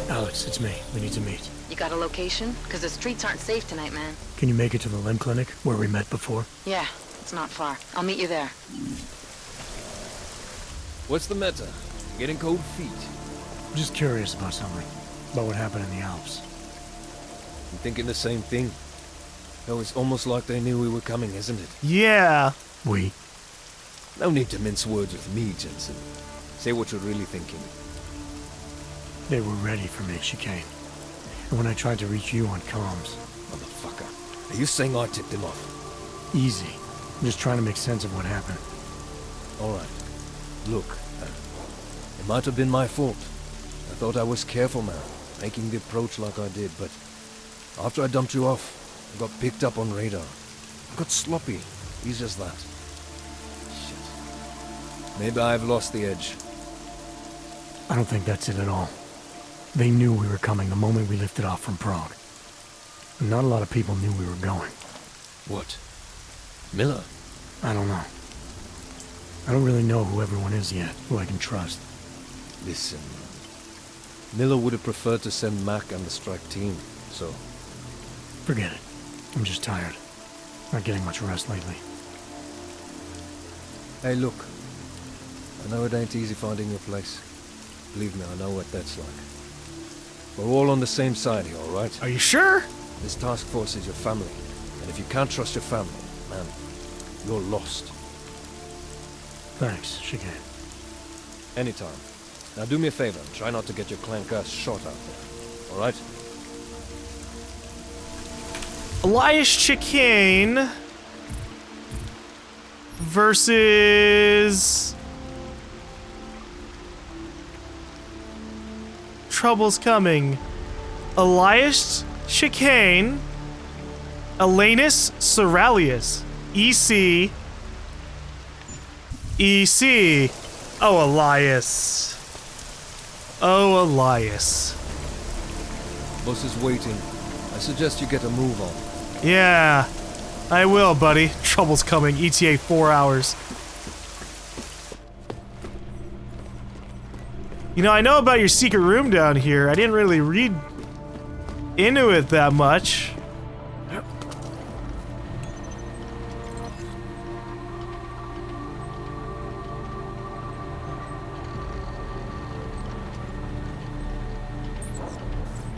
Alex, it's me. We need to meet. You got a location? Because the streets aren't safe tonight, man. Can you make it to the limb clinic, where we met before? Yeah, it's not far. I'll meet you there. What's the matter? Getting cold feet? I'm just curious about something. About what happened in the Alps. I'm thinking the same thing. Though it's almost like they knew we were coming, isn't it? Yeah. We? No need to mince words with me, Jensen. Say what you're really thinking. They were ready for me, Chicane. And when I tried to reach you on comms... Motherfucker. Are you saying I tipped him off? Easy. I'm just trying to make sense of what happened. Alright. Look, it might have been my fault. I thought I was careful now, making the approach like I did, but after I dumped you off, I got picked up on radar. I got sloppy, easy as that. Shit. Maybe I've lost the edge. I don't think that's it at all. They knew we were coming the moment we lifted off from Prague. And not a lot of people knew we were going. What? Miller? I don't know. I don't really know who everyone is yet, who I can trust. Listen. Miller would have preferred to send Mac and the strike team, so... Forget it. I'm just tired. Not getting much rest lately. Hey, look. I know it ain't easy finding your place. Believe me, I know what that's like. We're all on the same side here, alright? Are you sure? This task force is your family. And if you can't trust your family, man, you're lost. Thanks, Chicane. Anytime. Now do me a favor and try not to get your clank ass shot out there. Alright? Elias Chicane versus Trouble's Coming. Elias Chicane, Elanus Ceralius, EC. EC. Oh, Elias. Oh, Elias. Boss is waiting. I suggest you get a move on. Yeah, I will, buddy. Trouble's coming. ETA 4 hours. You know, I know about your secret room down here. I didn't really read into it that much.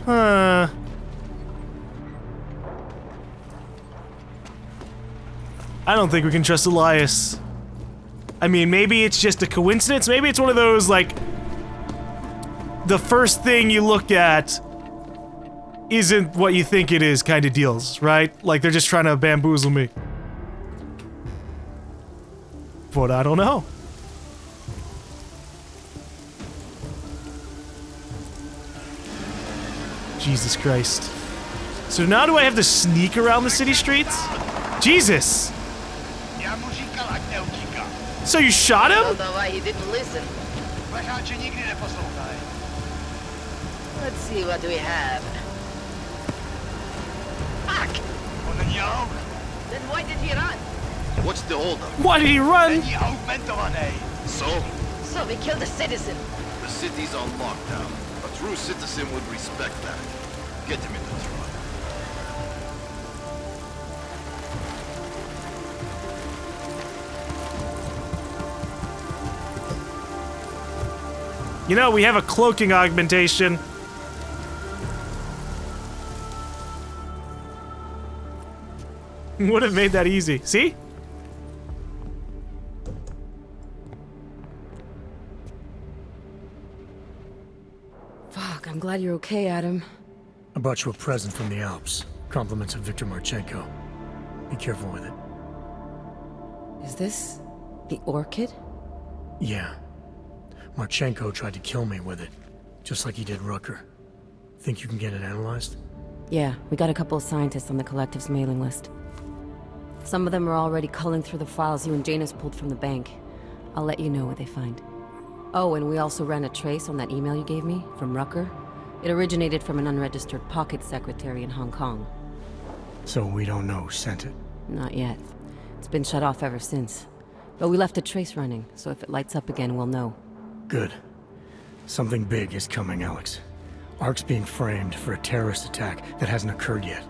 Huh. I don't think we can trust Elias. I mean, maybe it's just a coincidence. Maybe it's one of those, like, the first thing you look at isn't what you think it is kind of deals, right? Like, they're just trying to bamboozle me. But I don't know. Jesus Christ. So now do I have to sneak around the city streets? Jesus! So you shot him? He didn't listen. Let's see what we have. Fuck! Then why did he run? What's the holdup? Why did he run? So, we killed a citizen. the city's on lockdown. A true citizen would respect that. Get him in the truck. You know, we have a cloaking augmentation. Would have made that easy. See? Fuck, I'm glad you're okay, Adam. I brought you a present from the Alps. Compliments of Victor Marchenko. Be careful with it. Is this the orchid? Yeah. Marchenko tried to kill me with it, just like he did Rucker. Think you can get it analyzed? Yeah, we got a couple of scientists on the collective's mailing list. Some of them are already culling through the files you and Janus pulled from the bank. I'll let you know what they find. Oh, and we also ran a trace on that email you gave me, from Rucker. It originated from an unregistered pocket secretary in Hong Kong. So we don't know who sent it? Not yet. It's been shut off ever since. But we left a trace running, so if it lights up again, we'll know. Good. Something big is coming, Alex. Ark's being framed for a terrorist attack that hasn't occurred yet.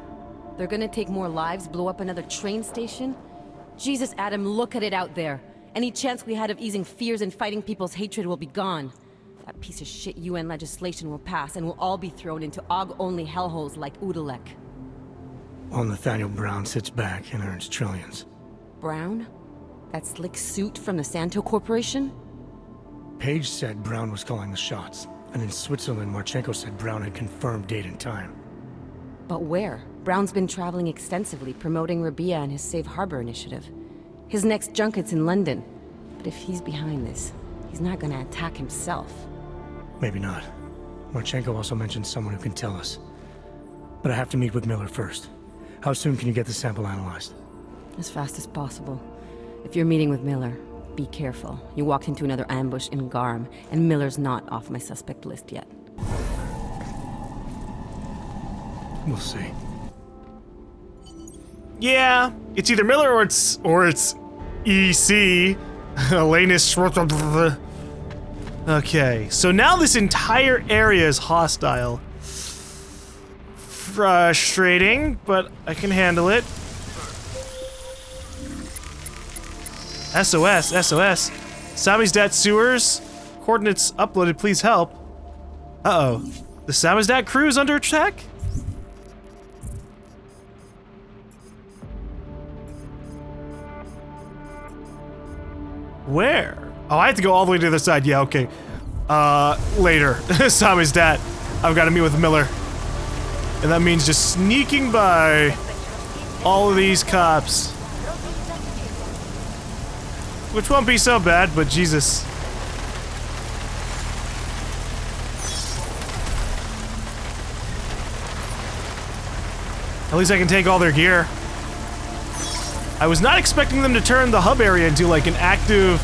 They're gonna take more lives, blow up another train station? Jesus, Adam, look at it out there. Any chance we had of easing fears and fighting people's hatred will be gone. That piece of shit UN legislation will pass, and we'll all be thrown into AUG-only hellholes like Udalek. While Nathaniel Brown sits back and earns trillions. Brown? That slick suit from the Santo Corporation? Page said Brown was calling the shots, and in Switzerland, Marchenko said Brown had confirmed date and time. But where? Brown's been traveling extensively, promoting Rabia and his Safe Harbor initiative. His next junket's in London. But if he's behind this, he's not gonna attack himself. Maybe not. Marchenko also mentioned someone who can tell us. But I have to meet with Miller first. How soon can you get the sample analyzed? As fast as possible. If you're meeting with Miller, be careful. You walked into another ambush in GaLm, and Miller's not off my suspect list yet. We'll see. Yeah, it's either Miller or it's EC. Elenus Schwartz. Okay, so now this entire area is hostile. Frustrating, but I can handle it. SOS, SOS. Samizdat sewers. Coordinates uploaded, please help. Uh-oh. The Samizdat crew is under attack? Where? Oh, I have to go all the way to the other side. Yeah, okay. Later. Samizdat. I've got to meet with Miller. And that means just sneaking by all of these cops. Which won't be so bad, but Jesus. At least I can take all their gear. I was not expecting them to turn the hub area into like an active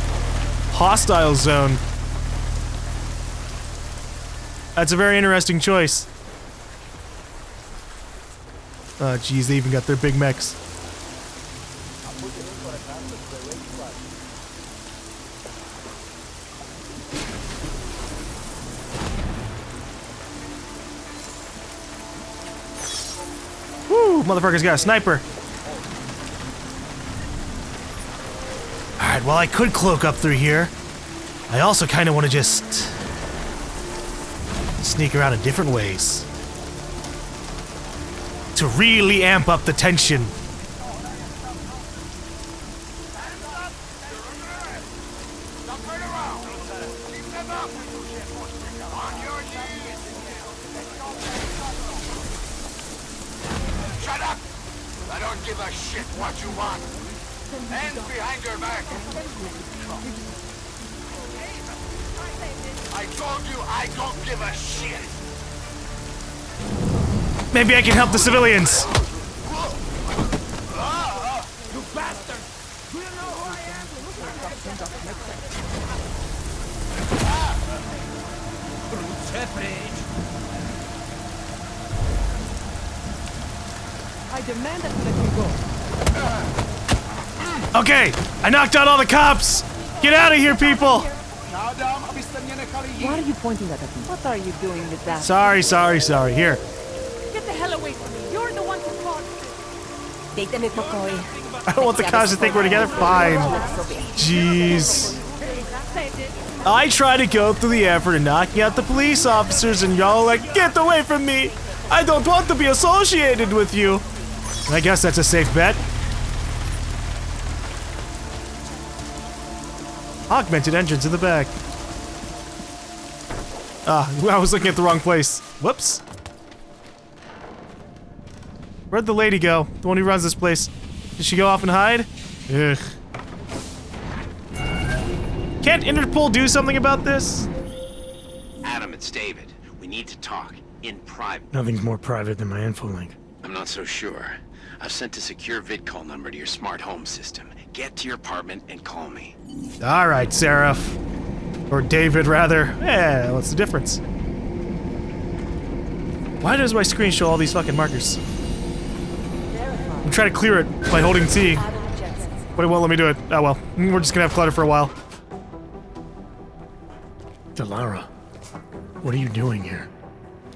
hostile zone. That's a very interesting choice. Oh geez, they even got their big mechs. Woo, motherfucker's got a sniper. Alright, well I could cloak up through here. I also kind of want to just sneak around in different ways. To really amp up the tension. Shut up! I don't give a shit what you want. Hands behind your back. I told you I don't give a shit. Maybe I can help the civilians. You bastard! Do you know who I am? I demand that you let me go. Okay, I knocked out all the cops. Get out of here, people. Why are you pointing that at me? What are you doing with that? Sorry. Here. Get the hell away from me. You're the one who caused it. I don't want the cops to think we're together. Fine. Jeez. I try to go through the effort of knocking out the police officers, and y'all like, get away from me. I don't want to be associated with you. I guess that's a safe bet. Augmented engines in the back. Ah, I was looking at the wrong place. Whoops. Where'd the lady go? The one who runs this place. Did she go off and hide? Ugh. Can't Interpol do something about this? Adam, it's David. We need to talk. In private. Nothing's more private than my info link. I'm not so sure. I've sent a secure vid call number to your smart home system. Get to your apartment and call me. Alright, Seraph. Or David, rather. Yeah, what's the difference? Why does my screen show all these fucking markers? I'm trying to clear it by holding T. But it won't let me do it. Oh well. We're just gonna have clutter for a while. Delara, what are you doing here?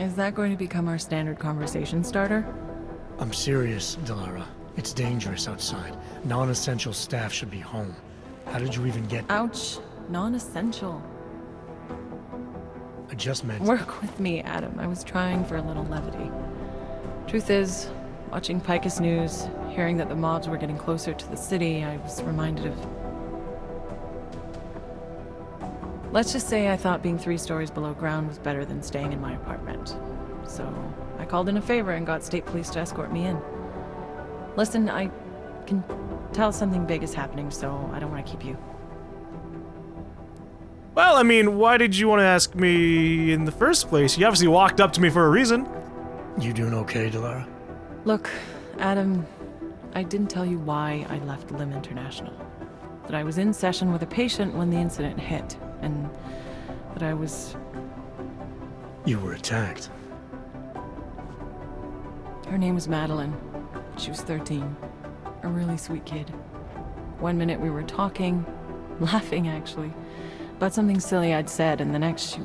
Is that going to become our standard conversation starter? I'm serious, Delara. It's dangerous outside. Non-essential staff should be home. How did you even get... Ouch. Non-essential. I just meant... Work with me, Adam. I was trying for a little levity. Truth is, watching Picus News, hearing that the mobs were getting closer to the city, I was reminded of... Let's just say I thought being 3 stories below ground was better than staying in my apartment. So, I called in a favor and got state police to escort me in. Listen, I can tell something big is happening, so I don't want to keep you. Well, I mean, why did you want to ask me in the first place? You obviously walked up to me for a reason. You doing okay, Delara? Look, Adam, I didn't tell you why I left GaLm International. That I was in session with a patient when the incident hit, and that I was... You were attacked. Her name was Madeline. She was 13. A really sweet kid. One minute we were talking, laughing actually, about something silly I'd said, and the next she...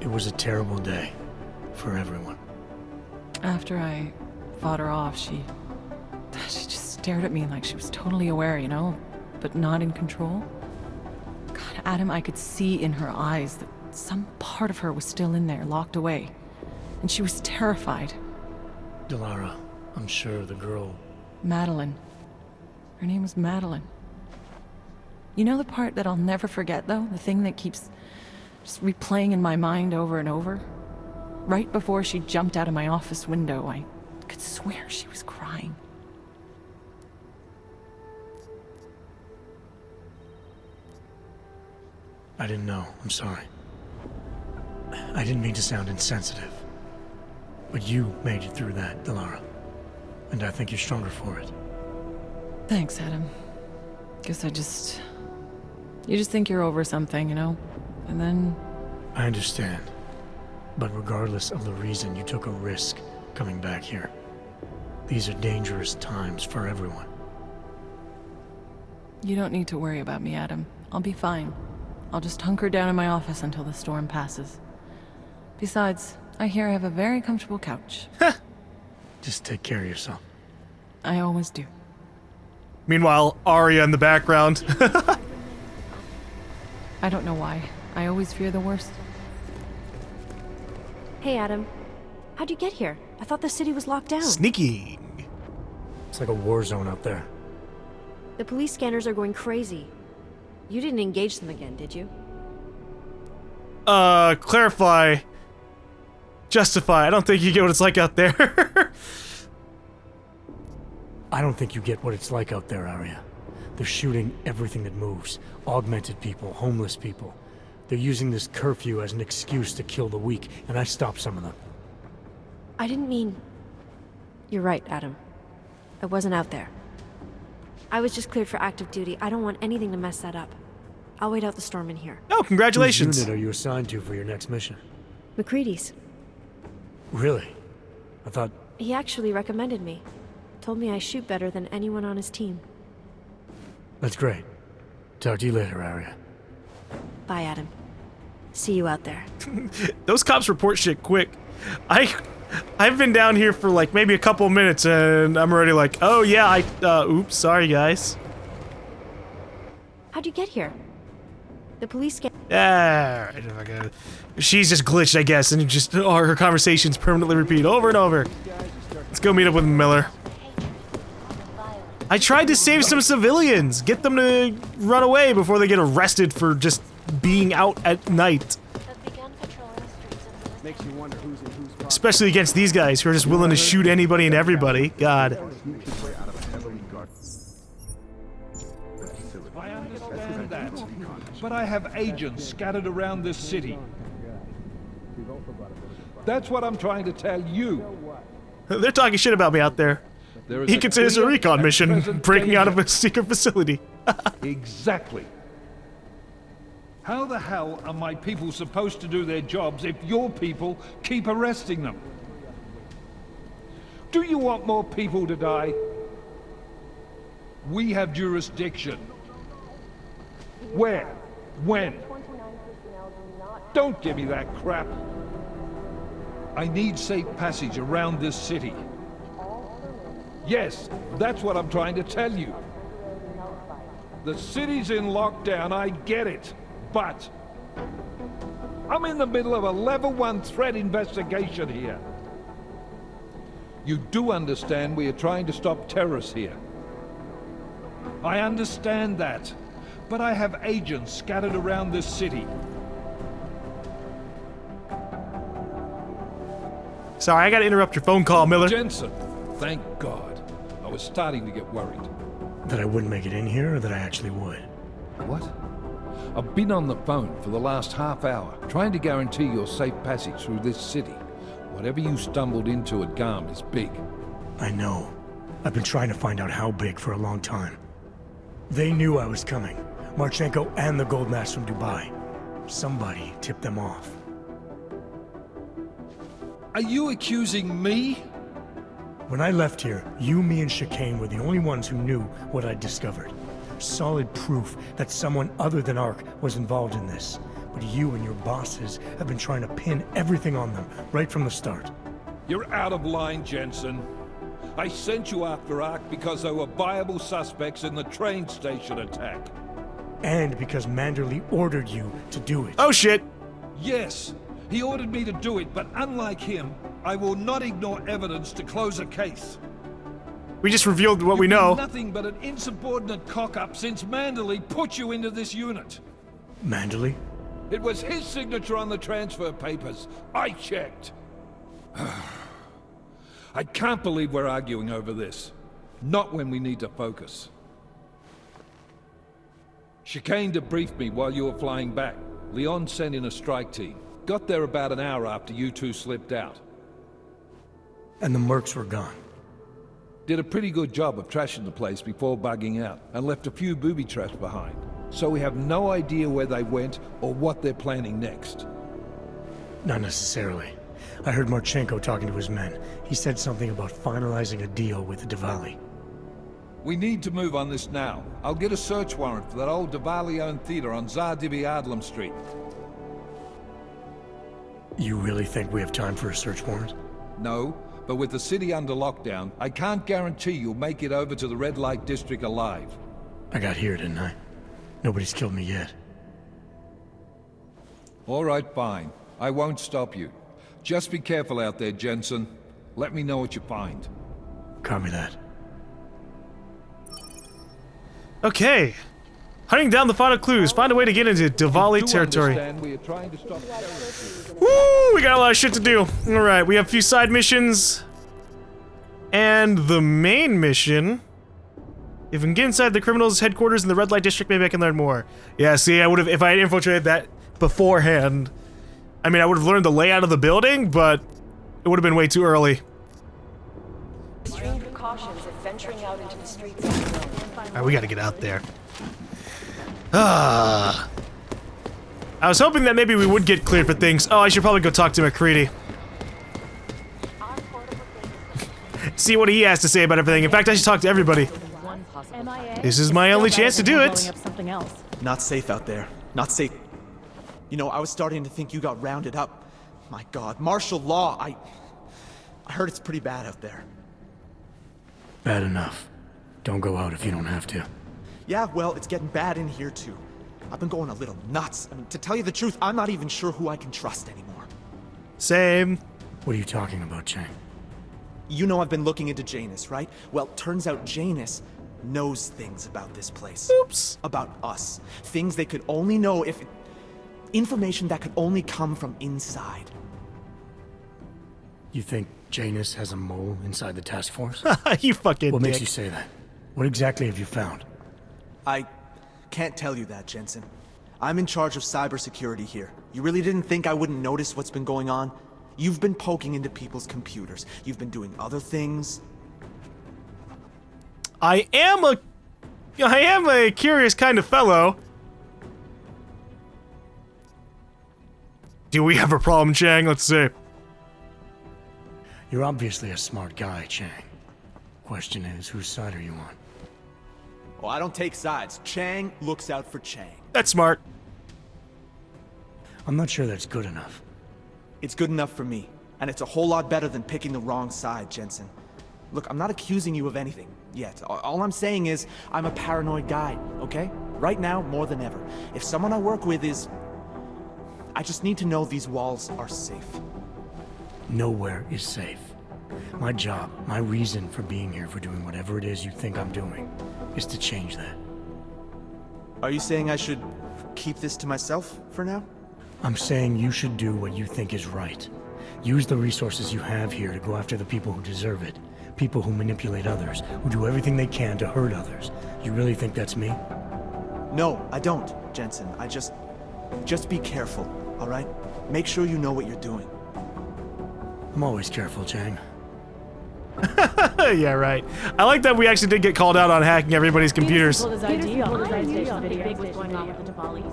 It was a terrible day. For everyone. After I fought her off, she just stared at me like she was totally aware, you know, but not in control. God, Adam, I could see in her eyes that some part of her was still in there, locked away. And she was terrified. Delara, I'm sure the girl... Madeline. Her name was Madeline. You know the part that I'll never forget, though? The thing that keeps just replaying in my mind over and over? Right before she jumped out of my office window, I could swear she was crying. I didn't know. I'm sorry. I didn't mean to sound insensitive. But you made it through that, Delara. And I think you're stronger for it. Thanks, Adam. Guess you just think you're over something, you know? And then... I understand. But regardless of the reason, you took a risk coming back here. These are dangerous times for everyone. You don't need to worry about me, Adam. I'll be fine. I'll just hunker down in my office until the storm passes. Besides, I hear I have a very comfortable couch. Just take care of yourself. I always do. Meanwhile, Arya in the background. I don't know why. I always fear the worst. Hey, Adam. How'd you get here? I thought the city was locked down. Sneaky. It's like a war zone out there. The police scanners are going crazy. You didn't engage them again, did you? Clarify. Justify. I don't think you get what it's like out there. I don't think you get what it's like out there, Arya. They're shooting everything that moves. Augmented people, homeless people. They're using this curfew as an excuse to kill the weak, and I stopped some of them. I didn't mean... You're right, Adam. I wasn't out there. I was just cleared for active duty. I don't want anything to mess that up. I'll wait out the storm in here. Oh, congratulations. Whose unit are you assigned to for your next mission? McCready's. Really? I thought... He actually recommended me. Told me I shoot better than anyone on his team. That's great. Talk to you later, Arya. Bye, Adam. See you out there. Those cops report shit quick. I've been down here for like maybe a couple minutes and I'm already like, oh yeah, oops, sorry guys. How'd you get here? The police get... She's just glitched, I guess, and just her conversations permanently repeat over and over. Let's go meet up with Miller. I tried to save some civilians, get them to run away before they get arrested for just being out at night. Especially against these guys who are just willing to shoot anybody and everybody. God. I understand that, but I have agents scattered around this city. That's what I'm trying to tell you. They're talking shit about me out there. He considers a recon mission, breaking out of a secret facility. Exactly. How the hell are my people supposed to do their jobs if your people keep arresting them? Do you want more people to die? We have jurisdiction. Where? When? Don't give me that crap. I need safe passage around this city. Yes, that's what I'm trying to tell you. The city's in lockdown, I get it. But I'm in the middle of a level 1 threat investigation here. You do understand we are trying to stop terrorists here. I understand that. But I have agents scattered around this city. Sorry, I gotta interrupt your phone call, Miller. Jensen, thank God. I was starting to get worried. That I wouldn't make it in here, or that I actually would? What? I've been on the phone for the last half hour, trying to guarantee your safe passage through this city. Whatever you stumbled into at GaLm is big. I know. I've been trying to find out how big for a long time. They knew I was coming. Marchenko and the gold mask from Dubai. Somebody tipped them off. Are you accusing me? When I left here, you, me, and Chicane were the only ones who knew what I'd discovered. Solid proof that someone other than Ark was involved in this. But you and your bosses have been trying to pin everything on them, right from the start. You're out of line, Jensen. I sent you after Ark because there were viable suspects in the train station attack. And because Manderley ordered you to do it. Oh shit! Yes, he ordered me to do it, but unlike him, I will not ignore evidence to close a case. We just revealed what we You've know. been nothing but an insubordinate cock-up since Manderley put you into this unit. Manderley? It was his signature on the transfer papers. I checked. I can't believe we're arguing over this. Not when we need to focus. Chicane debriefed me while you were flying back. Leon sent in a strike team. Got there about an hour after you two slipped out. And the mercs were gone. Did a pretty good job of trashing the place before bugging out, and left a few booby traps behind. So we have no idea where they went or what they're planning next. Not necessarily. I heard Marchenko talking to his men. He said something about finalizing a deal with the Diwali. We need to move on this now. I'll get a search warrant for that old Diwali-owned theater on Zardibi Adlam Street. You really think we have time for a search warrant? No, but with the city under lockdown, I can't guarantee you'll make it over to the red light district alive. I got here, didn't I? Nobody's killed me yet. All right, fine. I won't stop you. Just be careful out there, Jensen. Let me know what you find. Copy that. Okay. Hunting down the final clues. Find a way to get into Diwali territory. We are trying to stop terrorists. Woo! We got a lot of shit to do. Alright, we have a few side missions. And the main mission. If we can get inside the criminals' headquarters in the red light district, maybe I can learn more. Yeah, see, I would have, if I had infiltrated that beforehand. I mean, I would have learned the layout of the building, but it would have been way too early. Extreme precautions of venturing out into the streets. Alright, we gotta get out there. I was hoping that maybe we would get cleared for things. Oh, I should probably go talk to McCready. See what he has to say about everything. In fact, I should talk to everybody. This is my only chance to do it. Not safe out there. Not safe. You know, I was starting to think you got rounded up. My God, martial law. I heard it's pretty bad out there. Bad enough. Don't go out if you don't have to. Yeah, well, it's getting bad in here too. I've been going a little nuts. I mean, to tell you the truth, I'm not even sure who I can trust anymore. Same. What are you talking about, Chang? You know I've been looking into Janus, right? Well, turns out Janus knows things about this place. Oops. About us. Things they could only know if... Information that could only come from inside. You think Janus has a mole inside the task force? You fucking What dick. makes you say that? What exactly have you found? I can't tell you that, Jensen. I'm in charge of cybersecurity here. You really didn't think I wouldn't notice what's been going on? You've been poking into people's computers. You've been doing other things. I am a curious kind of fellow. Do we have a problem, Chang? Let's see. You're obviously a smart guy, Chang. Question is, whose side are you on? Oh, I don't take sides. Chang looks out for Chang. That's smart. I'm not sure that's good enough. It's good enough for me. And it's a whole lot better than picking the wrong side, Jensen. Look, I'm not accusing you of anything yet. All I'm saying is I'm a paranoid guy, okay? Right now, more than ever. If someone I work with is... I just need to know these walls are safe. Nowhere is safe. My job, my reason for being here, for doing whatever it is you think I'm doing, is to change that. Are you saying I should keep this to myself for now? I'm saying you should do what you think is right. Use the resources you have here to go after the people who deserve it. People who manipulate others, who do everything they can to hurt others. You really think that's me? No, I don't, Jensen. Just be careful, all right? Make sure you know what you're doing. I'm always careful, Chang. Yeah, right. I like that we actually did get called out on hacking everybody's computers.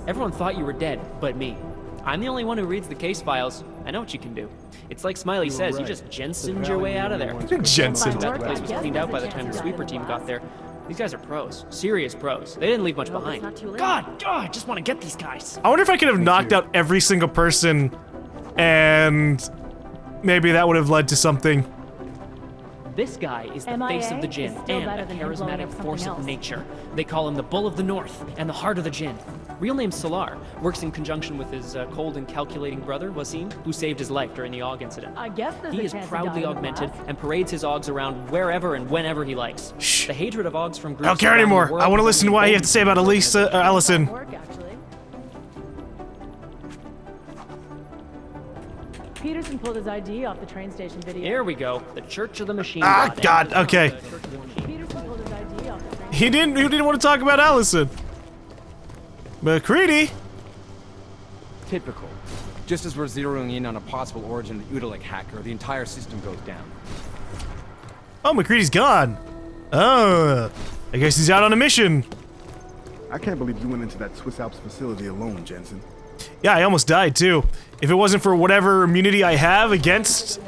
Everyone thought you were dead, but me. I'm the only one who reads the case files. I know what you can do. It's like Smiley says, you just Jensened your way out of there. Jensen. That place was cleaned out by the time the sweeper team got there. These guys are pros. Serious pros. They didn't leave much behind. God, I just want to get these guys. I wonder if I could have knocked out every single person and maybe that would have led to something. This guy is the face of the Jinn and a charismatic force of nature. They call him the Bull of the North and the Heart of the Jinn. Real name Solar. Works in conjunction with his cold and calculating brother, Wasim, who saved his life during the AUG incident. I guess he is proudly augmented and parades his AUGs around wherever and whenever he likes. Shh. The hatred of AUGs from groups I don't care anymore. I want to listen to what you have to say about Allison. Peterson pulled his ID off the train station video. Here we go. The Church of the Machine. Ah, God. Okay. He didn't want to talk about Allison. McCready. Typical. Just as we're zeroing in on a possible origin of the Udalek hacker, the entire system goes down. Oh, McCready's gone. Oh, I guess he's out on a mission. I can't believe you went into that Swiss Alps facility alone, Jensen. Yeah, I almost died too. If it wasn't for whatever immunity I have against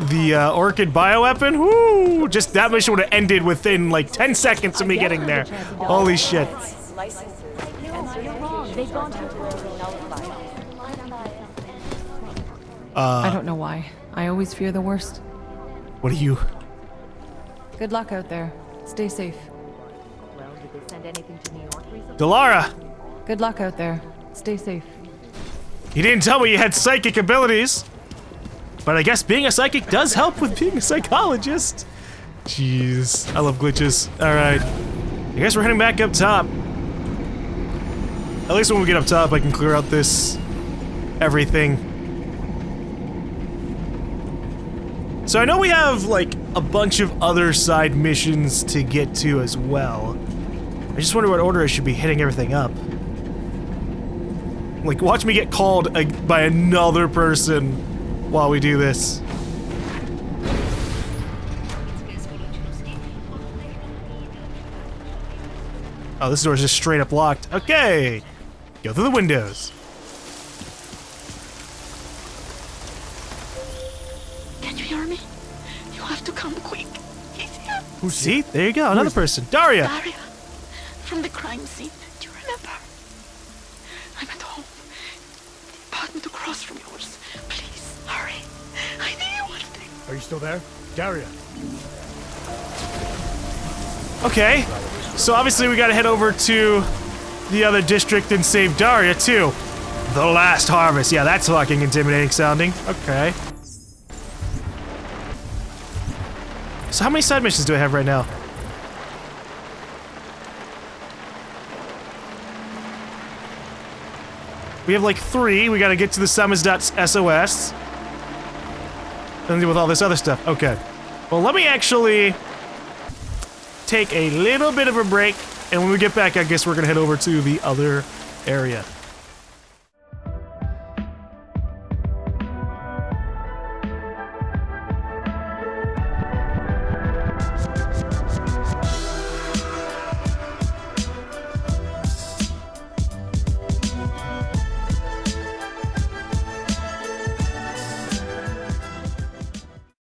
the Orchid bioweapon, whoo, just that mission would have ended within like 10 seconds of me getting there. Holy shit. I don't know why. I always fear the worst. What are you? Good luck out there. Stay safe. Well, did they send anything to New York recently? Delara! Good luck out there. Stay safe. You didn't tell me you had psychic abilities. But I guess being a psychic does help with being a psychologist. Jeez, I love glitches. Alright. I guess we're heading back up top. At least when we get up top, I can clear out this... everything. So I know we have, like, a bunch of other side missions to get to as well. I just wonder what order I should be hitting everything up. Like, watch me get called by another person while we do this. Oh, this door's just straight up locked. Okay! Go through the windows. Can you hear me? You have to come quick. He's here. See? There you go, another person. Daria! Daria. From the crime scene. Do you remember? I'm at home. The apartment across from yours. Please, hurry. I need you one thing. Are you still there? Daria. Okay, so obviously we gotta head over to the other district and save Daria too. The Last Harvest. Yeah, that's fucking intimidating sounding. Okay. So how many side missions do I have right now? We have like 3. We gotta get to the summons.sos. Then deal with all this other stuff. Okay. Well, let me actually take a little bit of a break, and when we get back, I guess we're gonna head over to the other area.